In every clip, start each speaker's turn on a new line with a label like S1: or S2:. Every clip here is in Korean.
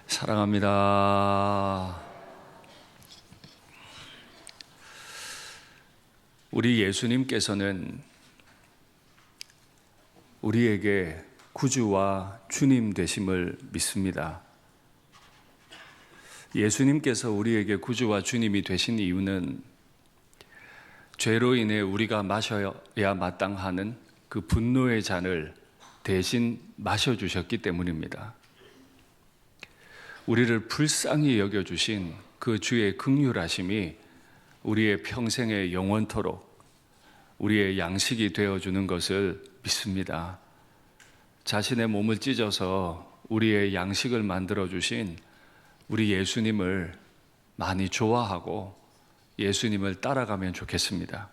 S1: 사랑합니다. 우리 예수님께서는 우리에게 구주와 주님 되심을 믿습니다. 예수님께서 우리에게 구주와 주님이 되신 이유는 죄로 인해 우리가 마셔야 마땅하는 그 분노의 잔을 대신 마셔주셨기 때문입니다. 우리를 불쌍히 여겨주신 그 주의 긍휼하심이 우리의 평생의 영원토록 우리의 양식이 되어주는 것을 믿습니다. 자신의 몸을 찢어서 우리의 양식을 만들어주신 우리 예수님을 많이 좋아하고 예수님을 따라가면 좋겠습니다.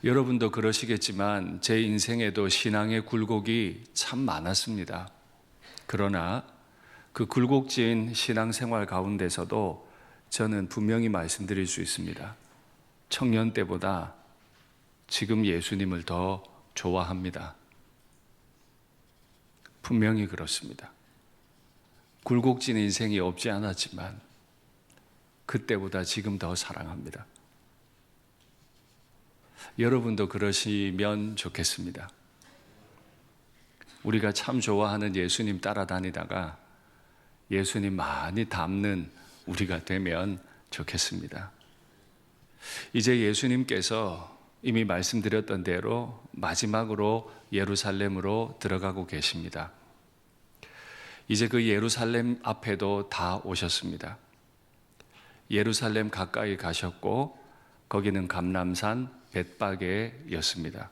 S1: 여러분도 그러시겠지만 제 인생에도 신앙의 굴곡이 참 많았습니다. 그러나 그 굴곡진 신앙생활 가운데서도 저는 분명히 말씀드릴 수 있습니다. 청년 때보다 지금 예수님을 더 좋아합니다. 분명히 그렇습니다. 굴곡진 인생이 없지 않았지만 그때보다 지금 더 사랑합니다. 여러분도 그러시면 좋겠습니다. 우리가 참 좋아하는 예수님 따라다니다가 예수님 많이 닮는 우리가 되면 좋겠습니다. 이제 예수님께서 이미 말씀드렸던 대로 마지막으로 예루살렘으로 들어가고 계십니다. 이제 그 예루살렘 앞에도 다 오셨습니다. 예루살렘 가까이 가셨고 거기는 감람산 벳바게였습니다.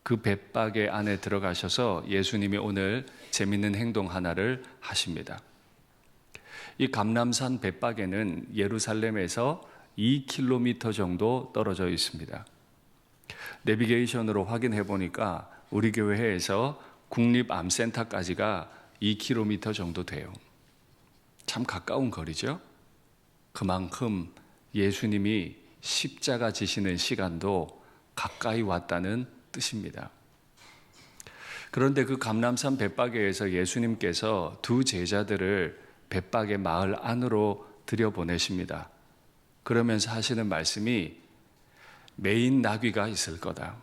S1: 그 벳바게 안에 들어가셔서 예수님이 오늘 재밌는 행동 하나를 하십니다. 이 감람산 벳바게는 예루살렘에서 2km 정도 떨어져 있습니다. 내비게이션으로 확인해 보니까 우리 교회에서 국립암센터까지가 2km 정도 돼요. 참 가까운 거리죠. 그만큼 예수님이 십자가 지시는 시간도 가까이 왔다는 뜻입니다. 그런데 그 감람산 벳바게에서 예수님께서 두 제자들을 벳바게 마을 안으로 들여보내십니다. 그러면서 하시는 말씀이 메인 나귀가 있을 거다.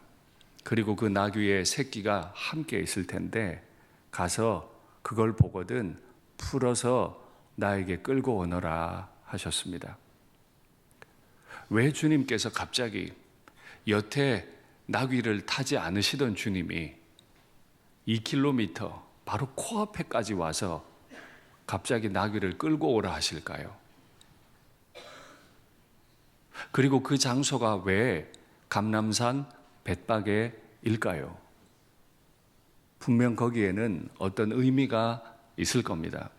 S1: 그리고 그 나귀의 새끼가 함께 있을 텐데 가서 그걸 보거든 풀어서 나에게 끌고 오너라 하셨습니다. 왜 주님께서 갑자기 여태 나귀를 타지 않으시던 주님이 2km 바로 코앞에까지 와서 갑자기 나귀를 끌고 오라 하실까요? 그리고 그 장소가 왜 감람산 벳바게일까요? 분명 거기에는 어떤 의미가 있을 겁니다.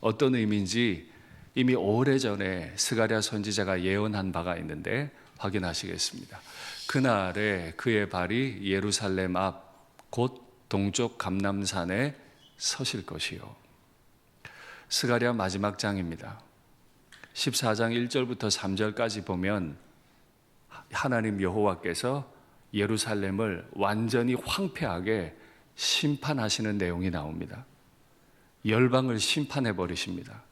S1: 어떤 의미인지 이미 오래전에 스가랴 선지자가 예언한 바가 있는데 확인하시겠습니다. 그날에 그의 발이 예루살렘 앞 곧 동쪽 감람산에 서실 것이요. 스가랴 마지막 장입니다. 14장 1절부터 3절까지 보면 하나님 여호와께서 예루살렘을 완전히 황폐하게 심판하시는 내용이 나옵니다. 열방을 심판해 버리십니다.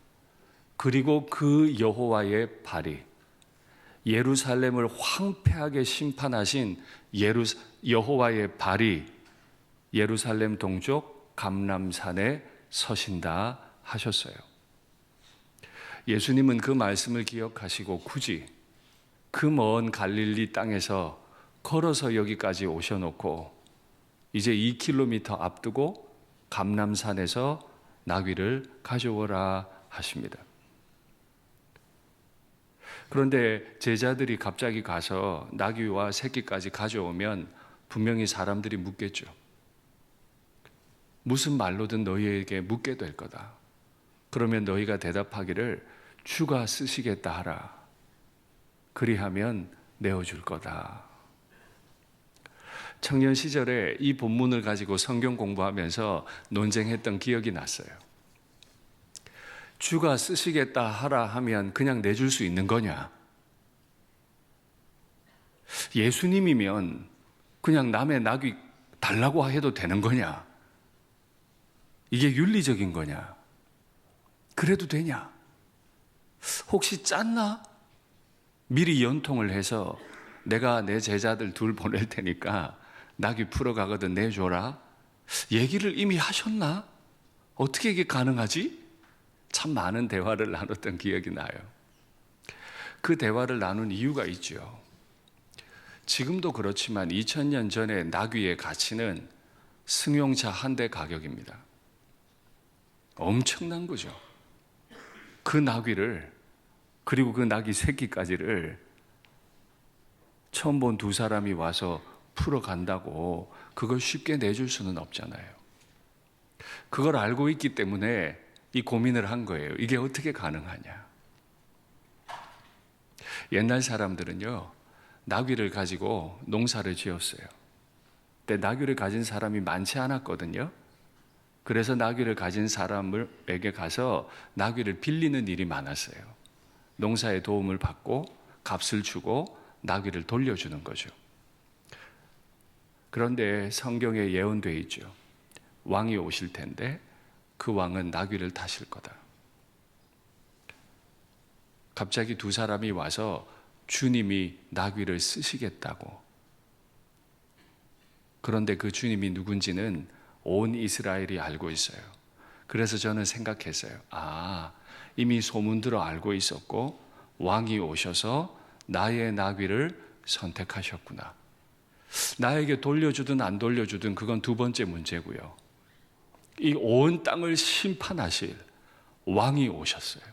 S1: 그리고 그 여호와의 발이 예루살렘을 황폐하게 심판하신 여호와의 발이 예루살렘 동쪽 감람산에 서신다 하셨어요. 예수님은 그 말씀을 기억하시고 굳이 그 먼 갈릴리 땅에서 걸어서 여기까지 오셔놓고 이제 2km 앞두고 감람산에서 나귀를 가져오라 하십니다. 그런데 제자들이 갑자기 가서 나귀와 새끼까지 가져오면 분명히 사람들이 묻겠죠. 무슨 말로든 너희에게 묻게 될 거다. 그러면 너희가 대답하기를 주가 쓰시겠다 하라. 그리하면 내어줄 거다. 청년 시절에 이 본문을 가지고 성경 공부하면서 논쟁했던 기억이 났어요. 주가 쓰시겠다 하라 하면 그냥 내줄 수 있는 거냐? 예수님이면 그냥 남의 낙이 달라고 해도 되는 거냐? 이게 윤리적인 거냐? 그래도 되냐? 혹시 짰나? 미리 연통을 해서 내가 내 제자들 둘 보낼 테니까 나귀 풀어가거든 내줘라. 얘기를 이미 하셨나? 어떻게 이게 가능하지? 참 많은 대화를 나눴던 기억이 나요. 그 대화를 나눈 이유가 있죠. 지금도 그렇지만 2000년 전에 나귀의 가치는 승용차 한 대 가격입니다. 엄청난 거죠. 그 나귀를, 그리고 그 나귀 새끼까지를 처음 본 두 사람이 와서 풀어간다고 그걸 쉽게 내줄 수는 없잖아요. 그걸 알고 있기 때문에 이 고민을 한 거예요. 이게 어떻게 가능하냐. 옛날 사람들은요, 나귀를 가지고 농사를 지었어요. 근데 나귀를 가진 사람이 많지 않았거든요. 그래서 나귀를 가진 사람에게 가서 나귀를 빌리는 일이 많았어요. 농사에 도움을 받고 값을 주고 나귀를 돌려주는 거죠. 그런데 성경에 예언되어 있죠. 왕이 오실 텐데 그 왕은 나귀를 타실 거다. 갑자기 두 사람이 와서 주님이 나귀를 쓰시겠다고. 그런데 그 주님이 누군지는 온 이스라엘이 알고 있어요. 그래서 저는 생각했어요. 이미 소문 들어 알고 있었고 왕이 오셔서 나의 나귀를 선택하셨구나. 나에게 돌려주든 안 돌려주든 그건 두 번째 문제고요. 이 온 땅을 심판하실 왕이 오셨어요.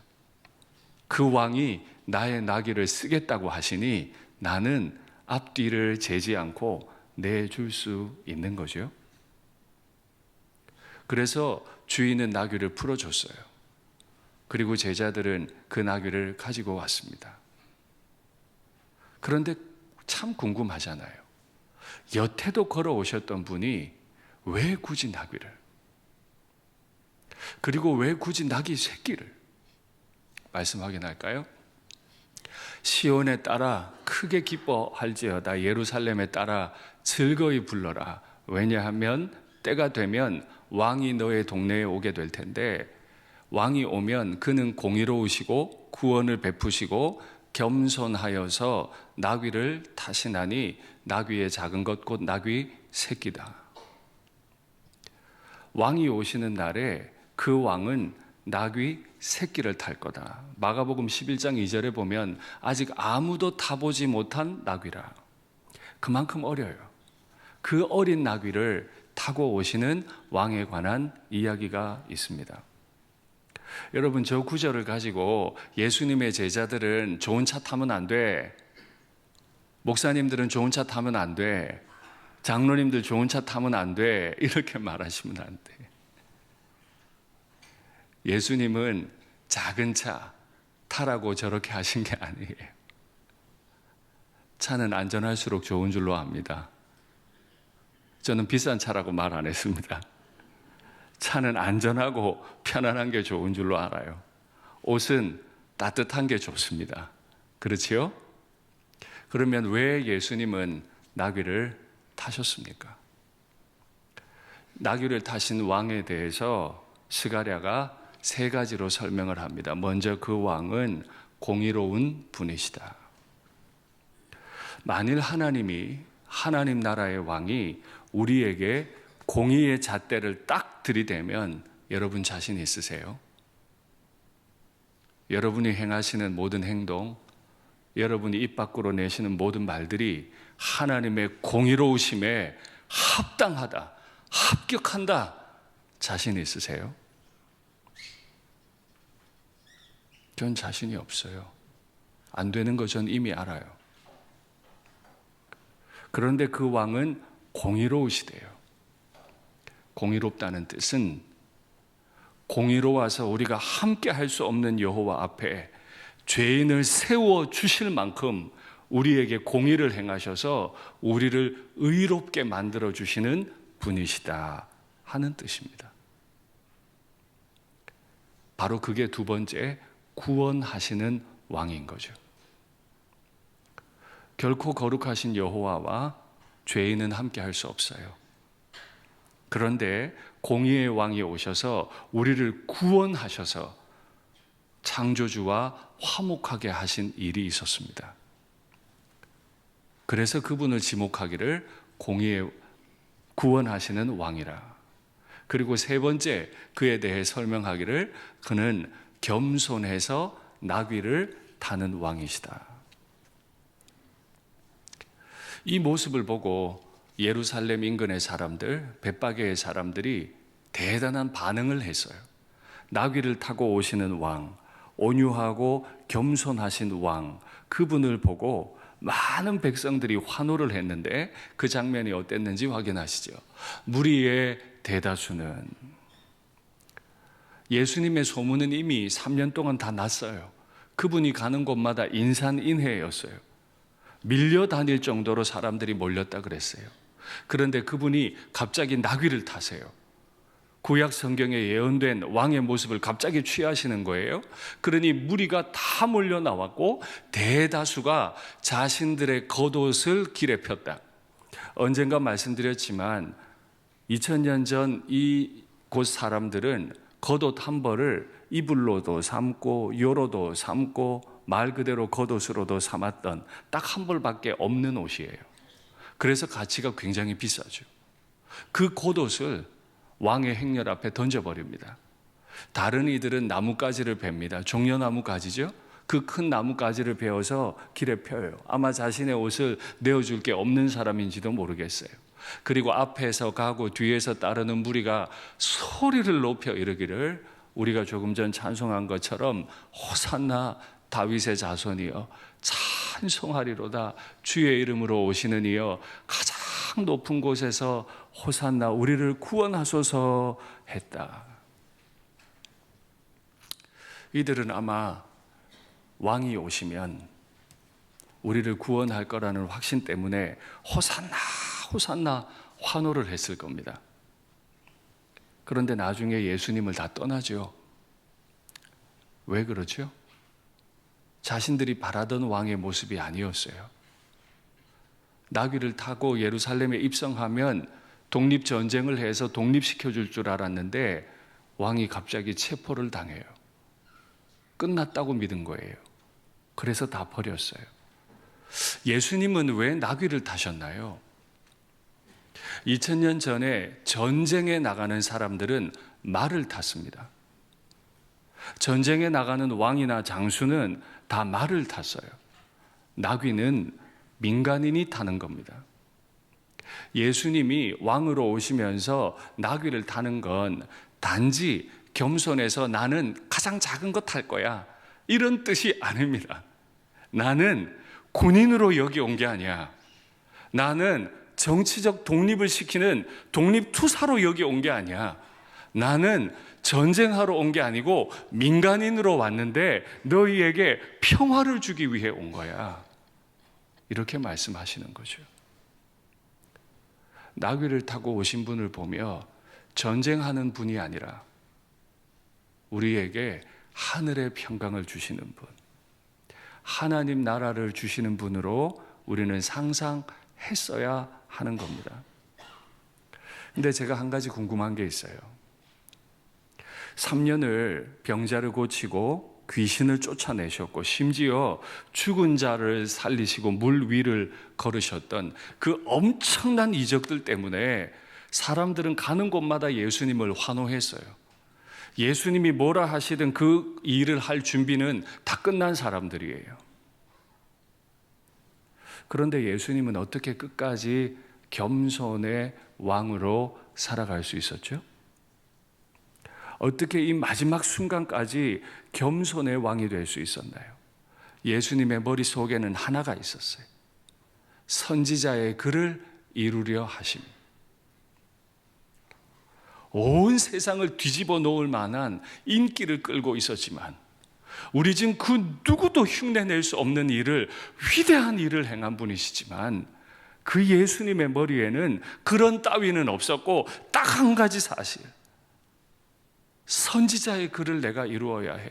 S1: 그 왕이 나의 나귀를 쓰겠다고 하시니 나는 앞뒤를 재지 않고 내줄 수 있는 거죠. 그래서 주인은 나귀를 풀어줬어요. 그리고 제자들은 그 나귀를 가지고 왔습니다. 그런데 참 궁금하잖아요. 여태도 걸어오셨던 분이 왜 굳이 나귀를? 그리고 왜 굳이 나귀 새끼를? 말씀 확인할까요? 시온에 따라 크게 기뻐할지어다. 예루살렘에 따라 즐거이 불러라. 왜냐하면 때가 되면 왕이 너의 동네에 오게 될 텐데 왕이 오면 그는 공의로우시고 구원을 베푸시고 겸손하여서 나귀를 타시나니 나귀의 작은 것 곧 나귀 새끼다. 왕이 오시는 날에 그 왕은 나귀 새끼를 탈 거다. 마가복음 11장 2절에 보면 아직 아무도 타보지 못한 나귀라. 그만큼 어려요. 그 어린 나귀를 타고 오시는 왕에 관한 이야기가 있습니다. 여러분, 저 구절을 가지고 예수님의 제자들은 좋은 차 타면 안 돼. 목사님들은 좋은 차 타면 안 돼. 장로님들 좋은 차 타면 안 돼. 이렇게 말하시면 안 돼. 예수님은 작은 차 타라고 저렇게 하신 게 아니에요. 차는 안전할수록 좋은 줄로 압니다. 저는 비싼 차라고 말 안 했습니다. 차는 안전하고 편안한 게 좋은 줄로 알아요. 옷은 따뜻한 게 좋습니다. 그렇지요? 그러면 왜 예수님은 나귀를 타셨습니까? 나귀를 타신 왕에 대해서 스가랴가 세 가지로 설명을 합니다. 먼저 그 왕은 공의로운 분이시다. 만일 하나님 나라의 왕이 우리에게 공의의 잣대를 딱 들이대면 여러분 자신 있으세요? 여러분이 행하시는 모든 행동, 여러분이 입 밖으로 내시는 모든 말들이 하나님의 공의로우심에 합당하다, 합격한다, 자신 있으세요? 전 자신이 없어요. 안 되는 거 전 이미 알아요. 그런데 그 왕은 공의로우시대요. 공의롭다는 뜻은 공의로워서 우리가 함께 할 수 없는 여호와 앞에 죄인을 세워 주실 만큼 우리에게 공의를 행하셔서 우리를 의롭게 만들어 주시는 분이시다 하는 뜻입니다. 바로 그게 두 번째, 구원하시는 왕인 거죠. 결코 거룩하신 여호와와 죄인은 함께 할 수 없어요. 그런데 공의의 왕이 오셔서 우리를 구원하셔서 창조주와 화목하게 하신 일이 있었습니다. 그래서 그분을 지목하기를 공의의 구원하시는 왕이라. 그리고 세 번째, 그에 대해 설명하기를 그는 겸손해서 나귀를 타는 왕이시다. 이 모습을 보고 예루살렘 인근의 사람들, 벳바게의 사람들이 대단한 반응을 했어요. 나귀를 타고 오시는 왕, 온유하고 겸손하신 왕, 그분을 보고 많은 백성들이 환호를 했는데 그 장면이 어땠는지 확인하시죠. 무리의 대다수는, 예수님의 소문은 이미 3년 동안 다 났어요. 그분이 가는 곳마다 인산인해였어요. 밀려 다닐 정도로 사람들이 몰렸다 그랬어요. 그런데 그분이 갑자기 나귀를 타세요. 구약 성경에 예언된 왕의 모습을 갑자기 취하시는 거예요. 그러니 무리가 다 몰려 나왔고 대다수가 자신들의 겉옷을 길에 폈다. 언젠가 말씀드렸지만 2000년 전 이곳 사람들은 겉옷 한 벌을 이불로도 삼고 요로도 삼고 말 그대로 겉옷으로도 삼았던 딱 한 벌밖에 없는 옷이에요. 그래서 가치가 굉장히 비싸죠. 그 겉옷을 왕의 행렬 앞에 던져버립니다. 다른 이들은 나뭇가지를 베입니다. 종려나무 가지죠. 그 큰 나뭇가지를 베어서 길에 펴요. 아마 자신의 옷을 내어줄 게 없는 사람인지도 모르겠어요. 그리고 앞에서 가고 뒤에서 따르는 무리가 소리를 높여 이르기를, 우리가 조금 전 찬송한 것처럼 호산나 다윗의 자손이여 찬송하리로다, 주의 이름으로 오시는 이여 가장 높은 곳에서 호산나 우리를 구원하소서 했다. 이들은 아마 왕이 오시면 우리를 구원할 거라는 확신 때문에 호산나 호산나 환호를 했을 겁니다. 그런데 나중에 예수님을 다 떠나죠. 왜 그렇죠? 자신들이 바라던 왕의 모습이 아니었어요. 나귀를 타고 예루살렘에 입성하면 독립전쟁을 해서 독립시켜줄 줄 알았는데 왕이 갑자기 체포를 당해요. 끝났다고 믿은 거예요. 그래서 다 버렸어요. 예수님은 왜 나귀를 타셨나요? 2000년 전에 전쟁에 나가는 사람들은 말을 탔습니다. 전쟁에 나가는 왕이나 장수는 다 말을 탔어요. 나귀는 민간인이 타는 겁니다. 예수님이 왕으로 오시면서 나귀를 타는 건 단지 겸손해서 나는 가장 작은 거 탈 거야, 이런 뜻이 아닙니다. 나는 군인으로 여기 온 게 아니야. 나는 정치적 독립을 시키는 독립투사로 여기 온 게 아니야. 나는 전쟁하러 온 게 아니고 민간인으로 왔는데 너희에게 평화를 주기 위해 온 거야. 이렇게 말씀하시는 거죠. 나귀를 타고 오신 분을 보며 전쟁하는 분이 아니라 우리에게 하늘의 평강을 주시는 분, 하나님 나라를 주시는 분으로 우리는 상상했어야 하는 겁니다. 근데 제가 한 가지 궁금한 게 있어요. 3년을 병자를 고치고 귀신을 쫓아내셨고 심지어 죽은 자를 살리시고 물 위를 걸으셨던 그 엄청난 이적들 때문에 사람들은 가는 곳마다 예수님을 환호했어요. 예수님이 뭐라 하시든 그 일을 할 준비는 다 끝난 사람들이에요. 그런데 예수님은 어떻게 끝까지 겸손의 왕으로 살아갈 수 있었죠? 어떻게 이 마지막 순간까지 겸손의 왕이 될 수 있었나요? 예수님의 머릿속에는 하나가 있었어요. 선지자의 글을 이루려 하심. 온 세상을 뒤집어 놓을 만한 인기를 끌고 있었지만 우리 지금 그 누구도 흉내낼 수 없는 일을, 위대한 일을 행한 분이시지만 그 예수님의 머리에는 그런 따위는 없었고 딱 한 가지 사실, 선지자의 글을 내가 이루어야 해.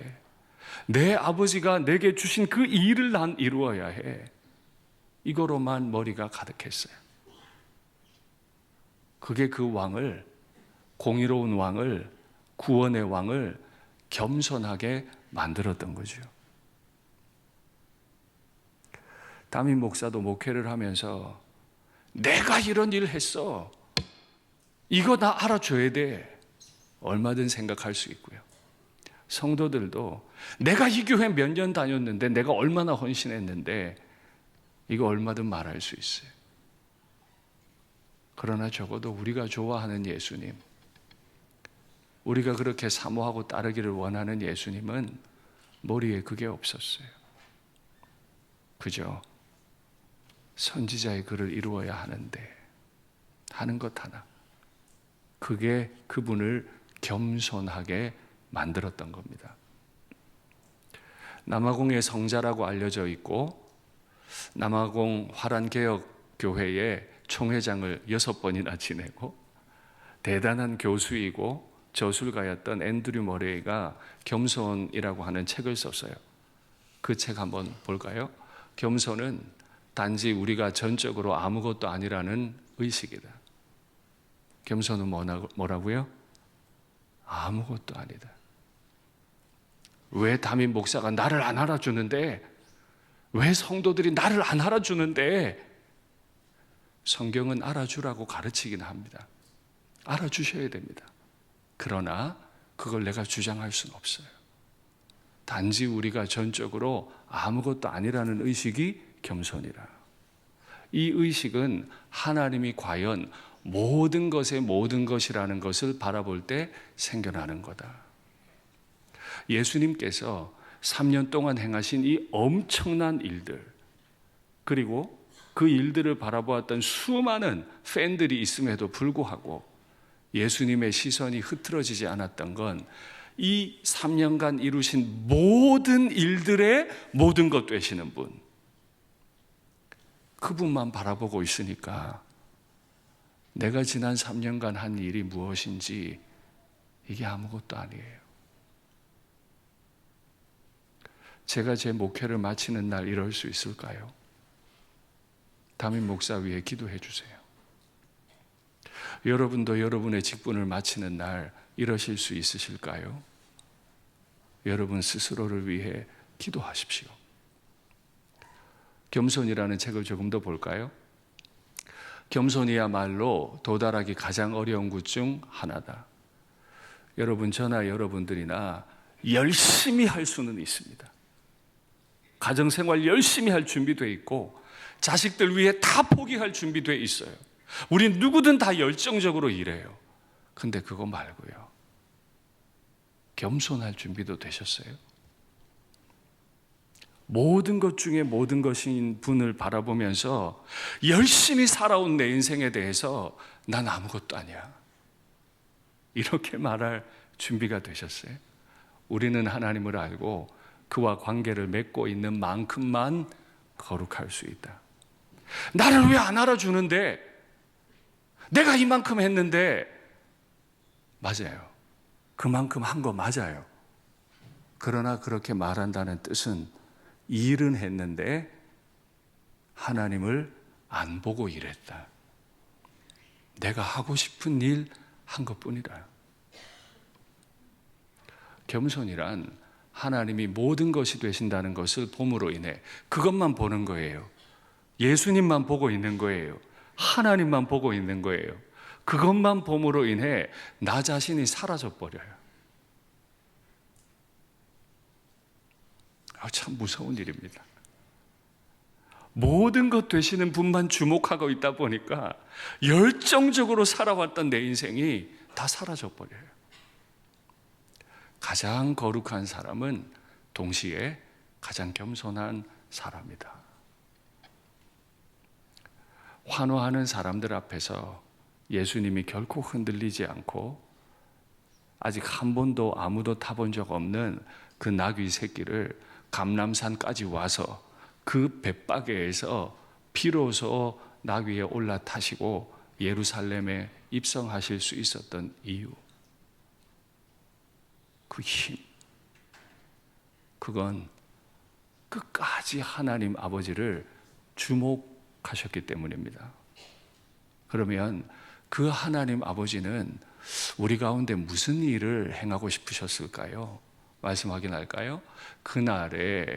S1: 내 아버지가 내게 주신 그 일을 난 이루어야 해. 이거로만 머리가 가득했어요. 그게 그 왕을, 공의로운 왕을, 구원의 왕을 겸손하게 만들었던 거죠. 담임 목사도 목회를 하면서 내가 이런 일을 했어, 이거 나 알아줘야 돼, 얼마든 생각할 수 있고요. 성도들도 내가 이 교회 몇 년 다녔는데, 내가 얼마나 헌신했는데, 이거 얼마든 말할 수 있어요. 그러나 적어도 우리가 좋아하는 예수님, 우리가 그렇게 사모하고 따르기를 원하는 예수님은 머리에 그게 없었어요. 그저 선지자의 글을 이루어야 하는데 하는 것 하나, 그게 그분을 겸손하게 만들었던 겁니다. 남아공의 성자라고 알려져 있고, 남아공 화란개혁교회의 총회장을 6번이나 지내고 대단한 교수이고 저술가였던 앤드류 머레이가 겸손이라고 하는 책을 썼어요. 그 책 한번 볼까요? 겸손은 단지 우리가 전적으로 아무것도 아니라는 의식이다. 겸손은 뭐라고요? 아무것도 아니다. 왜 담임 목사가 나를 안 알아주는데? 왜 성도들이 나를 안 알아주는데? 성경은 알아주라고 가르치긴 합니다. 알아주셔야 됩니다. 그러나 그걸 내가 주장할 수는 없어요. 단지 우리가 전적으로 아무것도 아니라는 의식이 겸손이라. 이 의식은 하나님이 과연 모든 것의 모든 것이라는 것을 바라볼 때 생겨나는 거다. 예수님께서 3년 동안 행하신 이 엄청난 일들, 그리고 그 일들을 바라보았던 수많은 팬들이 있음에도 불구하고 예수님의 시선이 흐트러지지 않았던 건 이 3년간 이루신 모든 일들의 모든 것 되시는 분, 그분만 바라보고 있으니까 내가 지난 3년간 한 일이 무엇인지 이게 아무것도 아니에요. 제가 제 목회를 마치는 날 이럴 수 있을까요? 담임 목사 위에 기도해 주세요. 여러분도 여러분의 직분을 마치는 날 이러실 수 있으실까요? 여러분 스스로를 위해 기도하십시오. 겸손이라는 책을 조금 더 볼까요? 겸손이야말로 도달하기 가장 어려운 것 중 하나다. 여러분, 저나 여러분들이나 열심히 할 수는 있습니다. 가정생활 열심히 할 준비되어 있고, 자식들 위해 다 포기할 준비되어 있어요. 우린 누구든 다 열정적으로 일해요. 근데 그거 말고요, 겸손할 준비도 되셨어요? 모든 것 중에 모든 것인 분을 바라보면서 열심히 살아온 내 인생에 대해서 난 아무것도 아니야, 이렇게 말할 준비가 되셨어요? 우리는 하나님을 알고 그와 관계를 맺고 있는 만큼만 거룩할 수 있다. 나를 왜 안 알아주는데? 내가 이만큼 했는데. 맞아요. 그만큼 한 거 맞아요. 그러나 그렇게 말한다는 뜻은 일은 했는데 하나님을 안 보고 일했다. 내가 하고 싶은 일 한 것뿐이다. 겸손이란 하나님이 모든 것이 되신다는 것을 봄으로 인해 그것만 보는 거예요. 예수님만 보고 있는 거예요. 하나님만 보고 있는 거예요. 그것만 봄으로 인해 나 자신이 사라져 버려요. 참 무서운 일입니다. 모든 것 되시는 분만 주목하고 있다 보니까 열정적으로 살아왔던 내 인생이 다 사라져 버려요. 가장 거룩한 사람은 동시에 가장 겸손한 사람이다. 환호하는 사람들 앞에서 예수님이 결코 흔들리지 않고 아직 한 번도 아무도 타본 적 없는 그 나귀 새끼를 감람산까지 와서 그 벳바게에서 비로소 나귀에 올라타시고 예루살렘에 입성하실 수 있었던 이유, 그 힘, 그건 끝까지 하나님 아버지를 주목하셨기 때문입니다. 그러면 그 하나님 아버지는 우리 가운데 무슨 일을 행하고 싶으셨을까요? 말씀 확인할까요? 그날에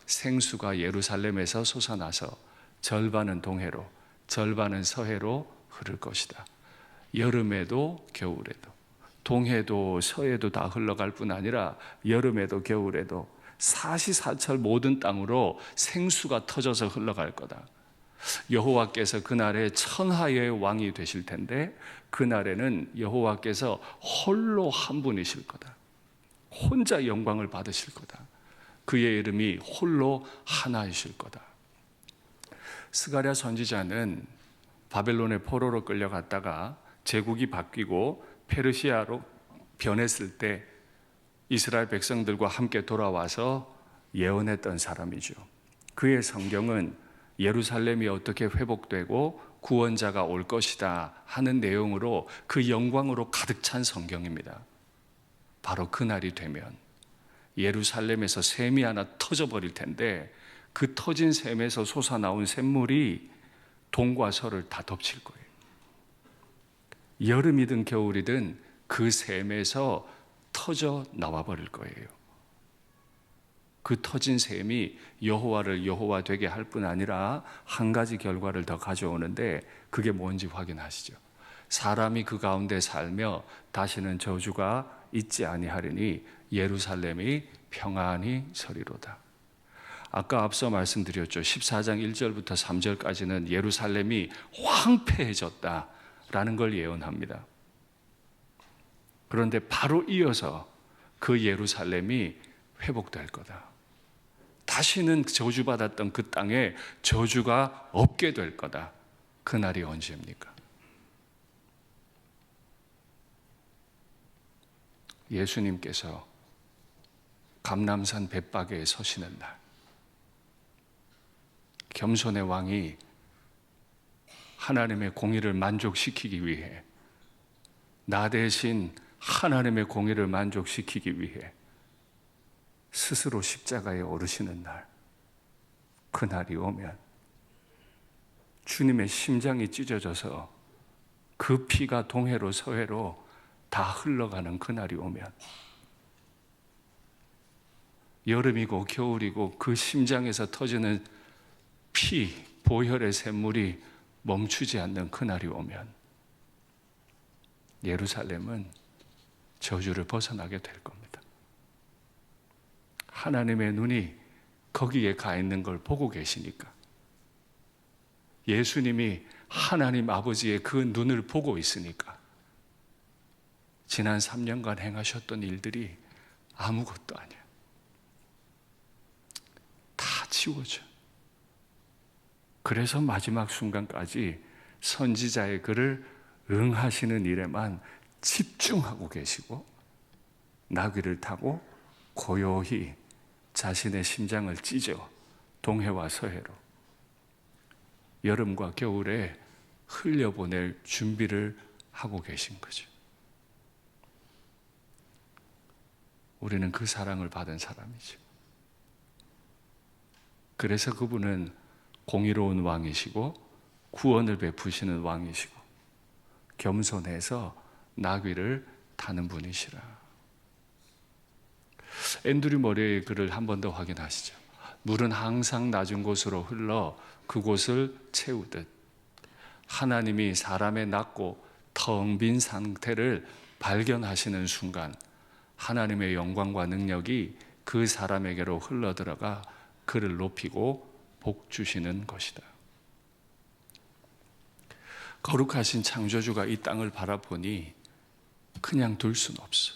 S1: 생수가 예루살렘에서 솟아나서 절반은 동해로 절반은 서해로 흐를 것이다. 여름에도 겨울에도 동해도 서해도 다 흘러갈 뿐 아니라 여름에도 겨울에도 사시사철 모든 땅으로 생수가 터져서 흘러갈 거다. 여호와께서 그날에 천하의 왕이 되실 텐데 그날에는 여호와께서 홀로 한 분이실 거다. 혼자 영광을 받으실 거다. 그의 이름이 홀로 하나이실 거다. 스가랴 선지자는 바벨론의 포로로 끌려갔다가 제국이 바뀌고 페르시아로 변했을 때 이스라엘 백성들과 함께 돌아와서 예언했던 사람이죠. 그의 성경은 예루살렘이 어떻게 회복되고 구원자가 올 것이다 하는 내용으로 그 영광으로 가득 찬 성경입니다. 바로 그날이 되면 예루살렘에서 샘이 하나 터져버릴 텐데 그 터진 샘에서 솟아나온 샘물이 동과 서를 다 덮칠 거예요. 여름이든 겨울이든 그 샘에서 터져 나와 버릴 거예요. 그 터진 샘이 여호와를 여호와 되게 할 뿐 아니라 한 가지 결과를 더 가져오는데 그게 뭔지 확인하시죠. 사람이 그 가운데 살며 다시는 저주가 있지 아니하리니 예루살렘이 평안히 서리로다. 아까 앞서 말씀드렸죠. 14장 1절부터 3절까지는 예루살렘이 황폐해졌다라는 걸 예언합니다. 그런데 바로 이어서 그 예루살렘이 회복될 거다. 다시는 저주받았던 그 땅에 저주가 없게 될 거다. 그날이 언제입니까? 예수님께서 감람산 벳박에 서시는 날, 겸손의 왕이 하나님의 공의를 만족시키기 위해, 나 대신 하나님의 공의를 만족시키기 위해 스스로 십자가에 오르시는 날, 그날이 오면 주님의 심장이 찢어져서 그 피가 동해로 서해로 다 흘러가는 그날이 오면, 여름이고 겨울이고 그 심장에서 터지는 피, 보혈의 샘물이 멈추지 않는 그날이 오면 예루살렘은 저주를 벗어나게 될 겁니다. 하나님의 눈이 거기에 가 있는 걸 보고 계시니까, 예수님이 하나님 아버지의 그 눈을 보고 있으니까 지난 3년간 행하셨던 일들이 아무것도 아니야. 다 지워져. 그래서 마지막 순간까지 선지자의 글을 응하시는 일에만 집중하고 계시고 나귀를 타고 고요히 자신의 심장을 찢어 동해와 서해로 여름과 겨울에 흘려보낼 준비를 하고 계신 거죠. 우리는 그 사랑을 받은 사람이죠. 그래서 그분은 공의로운 왕이시고 구원을 베푸시는 왕이시고 겸손해서 나귀를 타는 분이시라. 앤드류 머레이의 글을 한 번 더 확인하시죠. 물은 항상 낮은 곳으로 흘러 그곳을 채우듯 하나님이 사람의 낮고 텅 빈 상태를 발견하시는 순간 하나님의 영광과 능력이 그 사람에게로 흘러들어가 그를 높이고 복 주시는 것이다. 거룩하신 창조주가 이 땅을 바라보니 그냥 둘 수는 없어.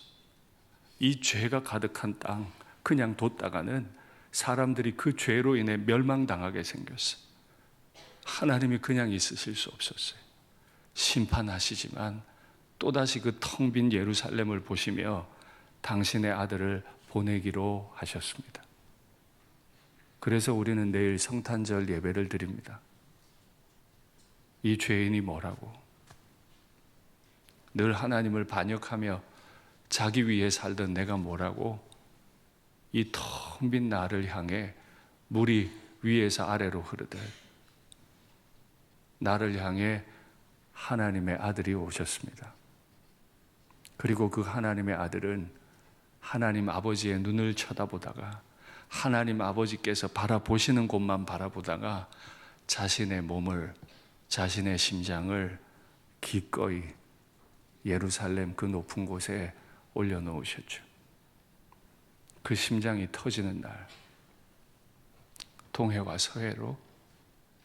S1: 이 죄가 가득한 땅 그냥 뒀다가는 사람들이 그 죄로 인해 멸망당하게 생겼어. 하나님이 그냥 있으실 수 없었어요. 심판하시지만 또다시 그 텅 빈 예루살렘을 보시며 당신의 아들을 보내기로 하셨습니다. 그래서 우리는 내일 성탄절 예배를 드립니다. 이 죄인이 뭐라고? 늘 하나님을 반역하며 자기 위해 살던 내가 뭐라고? 이 텅 빈 나를 향해 물이 위에서 아래로 흐르듯 나를 향해 하나님의 아들이 오셨습니다. 그리고 그 하나님의 아들은 하나님 아버지의 눈을 쳐다보다가 하나님 아버지께서 바라보시는 곳만 바라보다가 자신의 몸을, 자신의 심장을 기꺼이 예루살렘 그 높은 곳에 올려놓으셨죠. 그 심장이 터지는 날, 동해와 서해로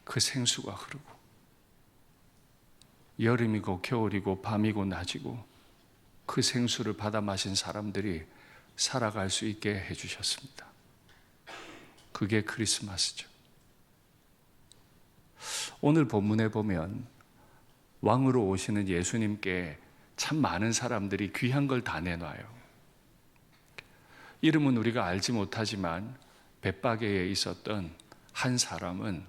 S1: 그 생수가 흐르고, 여름이고 겨울이고 밤이고 낮이고 그 생수를 받아 마신 사람들이 살아갈 수 있게 해주셨습니다. 그게 크리스마스죠. 오늘 본문에 보면 왕으로 오시는 예수님께 참 많은 사람들이 귀한 걸 다 내놔요. 이름은 우리가 알지 못하지만 벳바게에 있었던 한 사람은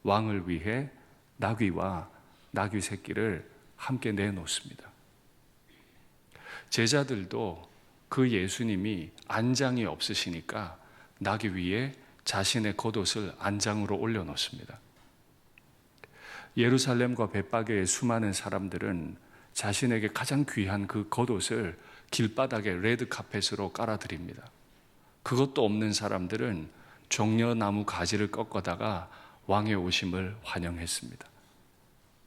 S1: 왕을 위해 나귀와 나귀 새끼를 함께 내놓습니다. 제자들도 그 예수님이 안장이 없으시니까 나귀 위에 자신의 겉옷을 안장으로 올려놓습니다. 예루살렘과 벳바게의 수많은 사람들은 자신에게 가장 귀한 그 겉옷을 길바닥에 레드카펫으로 깔아드립니다. 그것도 없는 사람들은 종려나무 가지를 꺾어다가 왕의 오심을 환영했습니다.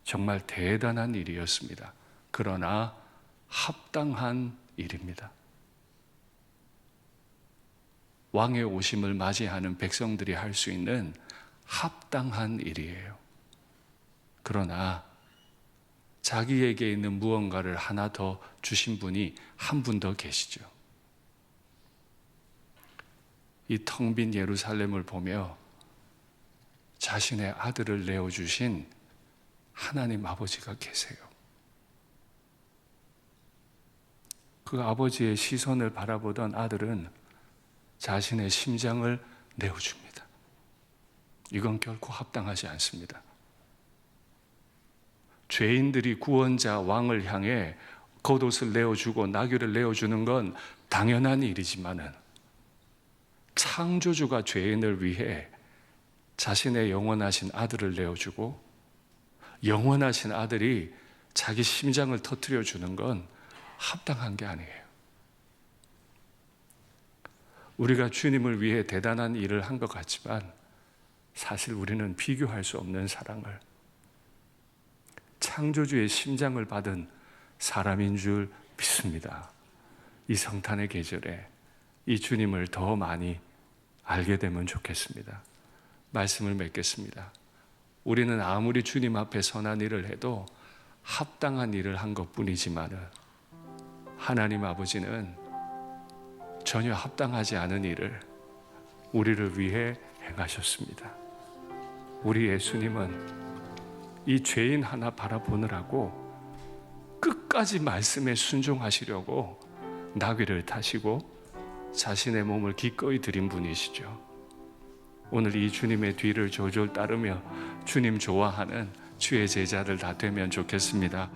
S1: 정말 대단한 일이었습니다. 그러나 합당한 일입니다. 왕의 오심을 맞이하는 백성들이 할 수 있는 합당한 일이에요. 그러나 자기에게 있는 무언가를 하나 더 주신 분이 한 분 더 계시죠. 이 텅 빈 예루살렘을 보며 자신의 아들을 내어주신 하나님 아버지가 계세요. 그 아버지의 시선을 바라보던 아들은 자신의 심장을 내어줍니다. 이건 결코 합당하지 않습니다. 죄인들이 구원자 왕을 향해 겉옷을 내어주고 나귀를 내어주는 건 당연한 일이지만은 창조주가 죄인을 위해 자신의 영원하신 아들을 내어주고 영원하신 아들이 자기 심장을 터뜨려 주는 건 합당한 게 아니에요. 우리가 주님을 위해 대단한 일을 한 것 같지만 사실 우리는 비교할 수 없는 사랑을, 창조주의 심장을 받은 사람인 줄 믿습니다. 이 성탄의 계절에 이 주님을 더 많이 알게 되면 좋겠습니다. 말씀을 맺겠습니다. 우리는 아무리 주님 앞에 선한 일을 해도 합당한 일을 한 것뿐이지만 하나님 아버지는 전혀 합당하지 않은 일을 우리를 위해 행하셨습니다. 우리 예수님은 이 죄인 하나 바라보느라고 끝까지 말씀에 순종하시려고 나귀를 타시고 자신의 몸을 기꺼이 드린 분이시죠. 오늘 이 주님의 뒤를 졸졸 따르며 주님 좋아하는 주의 제자들 다 되면 좋겠습니다.